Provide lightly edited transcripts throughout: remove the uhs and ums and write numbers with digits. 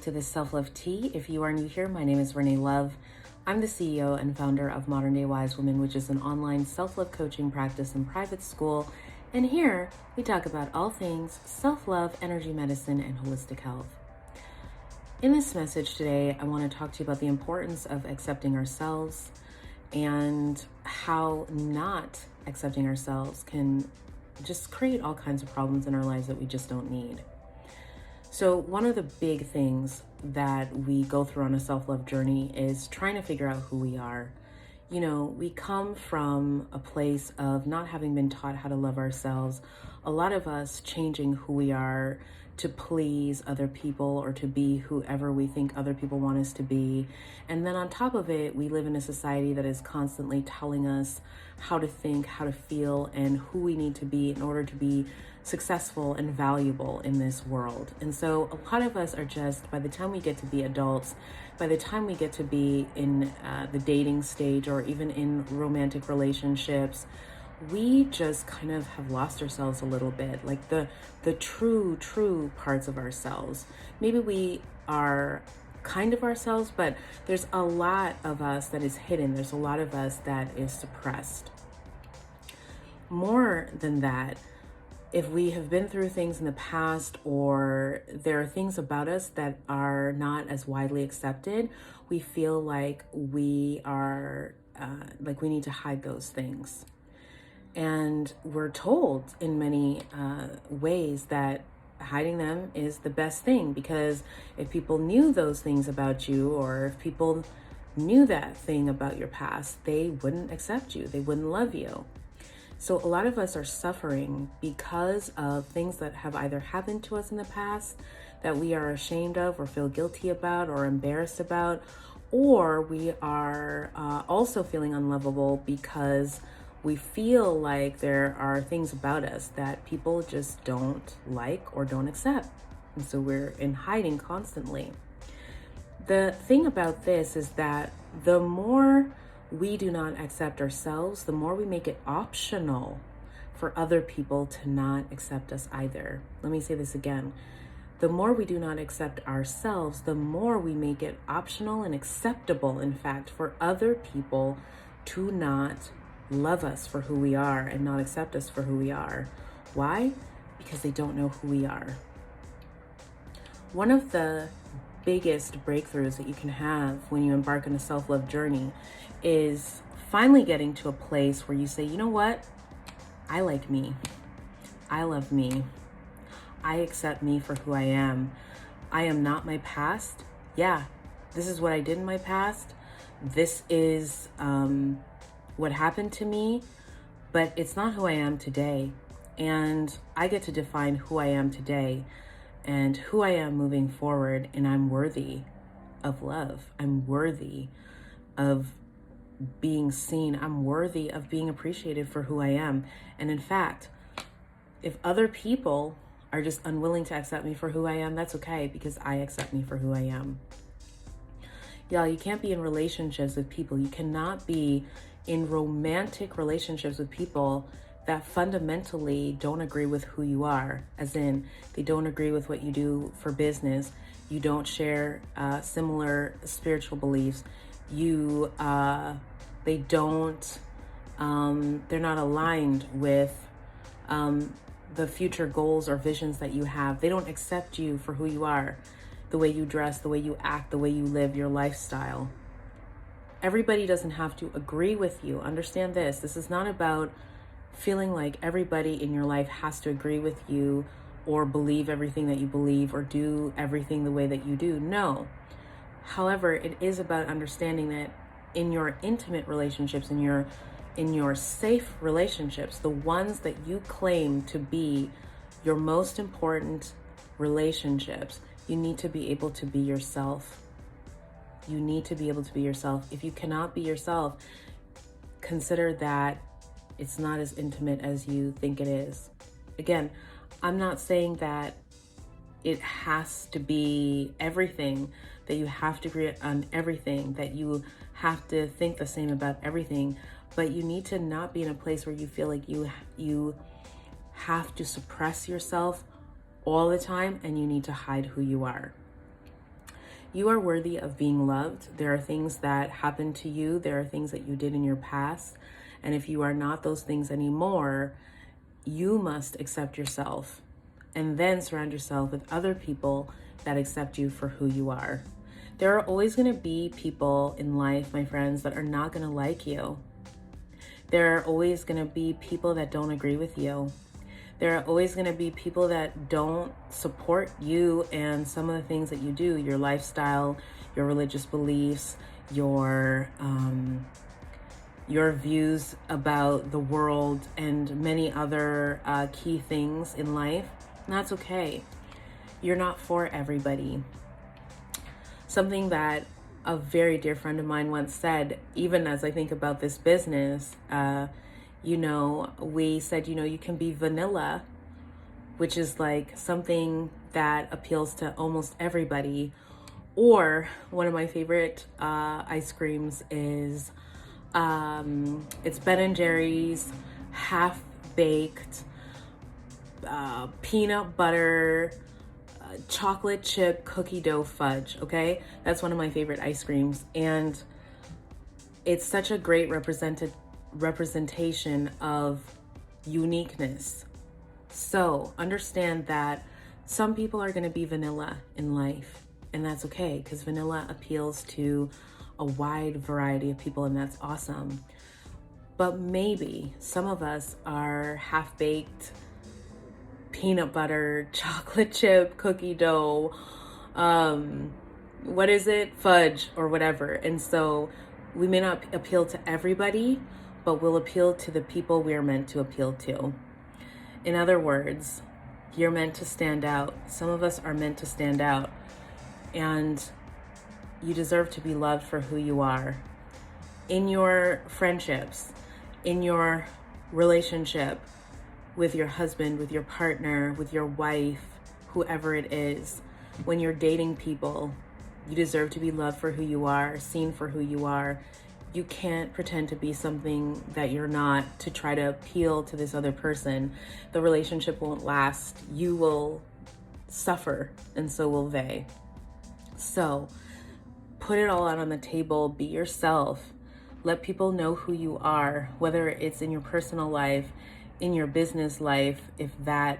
to the Self-Love Tea. If you are new here, my name is Renee Love. I'm the CEO and founder of Modern Day Wise Women, which is an online self-love coaching practice and private school. And here we talk about all things self-love, energy medicine, and holistic health. In this message today, I want to talk to you about the importance of accepting ourselves and how not accepting ourselves can just create all kinds of problems in our lives that we just don't need. So one of the big things that we go through on a self-love journey is trying to figure out who we are. You know, we come from a place of not having been taught how to love ourselves. A lot of us changing who we are to please other people or to be whoever we think other people want us to be. And then on top of it, we live in a society that is constantly telling us how to think, how to feel, and who we need to be in order to be successful and valuable in this world. And so a lot of us are just, by the time we get to be adults, by the time we get to be in the dating stage or even in romantic relationships, we just kind of have lost ourselves a little bit, like the true parts of ourselves. Maybe we are kind of ourselves, but there's a lot of us that is hidden. There's a lot of us that is suppressed. More than that, if we have been through things in the past or there are things about us that are not as widely accepted, we feel like we are, like we need to hide those things. And we're told in many ways that hiding them is the best thing, because if people knew those things about you, or if people knew that thing about your past, they wouldn't accept you, they wouldn't love you. So a lot of us are suffering because of things that have either happened to us in the past that we are ashamed of or feel guilty about or embarrassed about, or we are also feeling unlovable because we feel like there are things about us that people just don't like or don't accept. And so we're in hiding constantly. The thing about this is that the more we do not accept ourselves, the more we make it optional for other people to not accept us either. Let me say this again. The more we do not accept ourselves, the more we make it optional and acceptable, in fact, for other people to not love us for who we are and not accept us for who we are. Why? Because they don't know who we are. One of the biggest breakthroughs that you can have when you embark on a self-love journey is finally getting to a place where you say, you know what? I like me. I love me. I accept me for who I am. I am not my past. Yeah, this is what I did in my past. This is what happened to me, but it's not who I am today. And I get to define who I am today and who I am moving forward. And I'm worthy of love. I'm worthy of being seen. I'm worthy of being appreciated for who I am. And in fact, if other people are just unwilling to accept me for who I am, that's okay, because I accept me for who I am. Y'all, you can't be in relationships with people. You cannot be in romantic relationships with people that fundamentally don't agree with who you are, as in they don't agree with what you do for business. You don't share similar spiritual beliefs. They don't, they're not aligned with the future goals or visions that you have. They don't accept you for who you are, the way you dress, the way you act, the way you live your lifestyle. Everybody doesn't have to agree with you. Understand this. This is not about feeling like everybody in your life has to agree with you or believe everything that you believe or do everything the way that you do. No. However, it is about understanding that in your intimate relationships, in your safe relationships, the ones that you claim to be your most important relationships, you need to be able to be yourself. You need to be able to be yourself. If you cannot be yourself, consider that it's not as intimate as you think it is. Again, I'm not saying that it has to be everything, that you have to agree on everything, that you have to think the same about everything, but you need to not be in a place where you feel like you have to suppress yourself all the time and you need to hide who you are. You are worthy of being loved. There are things that happened to you. There are things that you did in your past. And if you are not those things anymore, you must accept yourself and then surround yourself with other people that accept you for who you are. There are always going to be people in life, my friends, that are not going to like you. There are always going to be people that don't agree with you. There are always going to be people that don't support you and some of the things that you do, your lifestyle, your religious beliefs, your views about the world, and many other key things in life. And that's okay. You're not for everybody. Something that a very dear friend of mine once said, even as I think about this business, we said, you can be vanilla, which is like something that appeals to almost everybody. Or one of my favorite ice creams is, it's Ben & Jerry's half-baked peanut butter chocolate chip cookie dough fudge. Okay, that's one of my favorite ice creams, and it's such a great representation of uniqueness. So understand that some people are going to be vanilla in life, and that's okay, because vanilla appeals to a wide variety of people, and that's awesome. But maybe some of us are half-baked peanut butter chocolate chip cookie dough fudge or whatever. And so we may not appeal to everybody, but we'll appeal to the people we're meant to appeal to. In other words, you're meant to stand out. Some of us are meant to stand out, and you deserve to be loved for who you are. In your friendships, in your relationship, with your husband, with your partner, with your wife, whoever it is, when you're dating people, you deserve to be loved for who you are, seen for who you are. You can't pretend to be something that you're not to try to appeal to this other person. The relationship won't last. You will suffer, and so will they. So put it all out on the table. Be yourself. Let people know who you are, whether it's in your personal life, in your business life, if that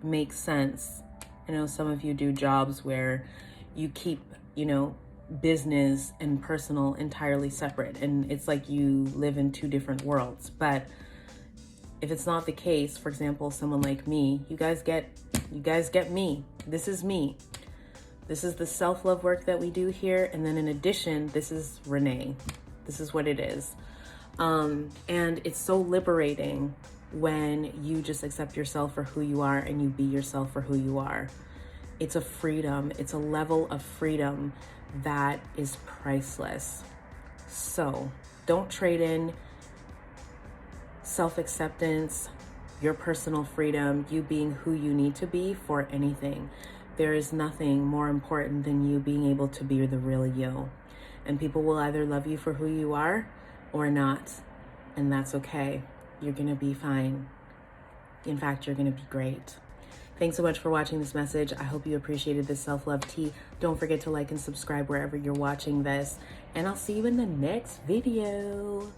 makes sense. I know some of you do jobs where you keep, business and personal entirely separate, and it's like you live in two different worlds. But if it's not the case, for example, someone like me, you guys get me. This is me. This is the self-love work that we do here. And then in addition, this is Renee. This is what it is. And it's so liberating when you just accept yourself for who you are and you be yourself for who you are. It's a freedom. It's a level of freedom that is priceless. So don't trade in self-acceptance, your personal freedom, you being who you need to be, for anything. There is nothing more important than you being able to be the real you. And people will either love you for who you are or not. And that's okay. You're going to be fine. In fact, you're going to be great. Thanks so much for watching this message. I hope you appreciated this self-love tea. Don't forget to like and subscribe wherever you're watching this. And I'll see you in the next video.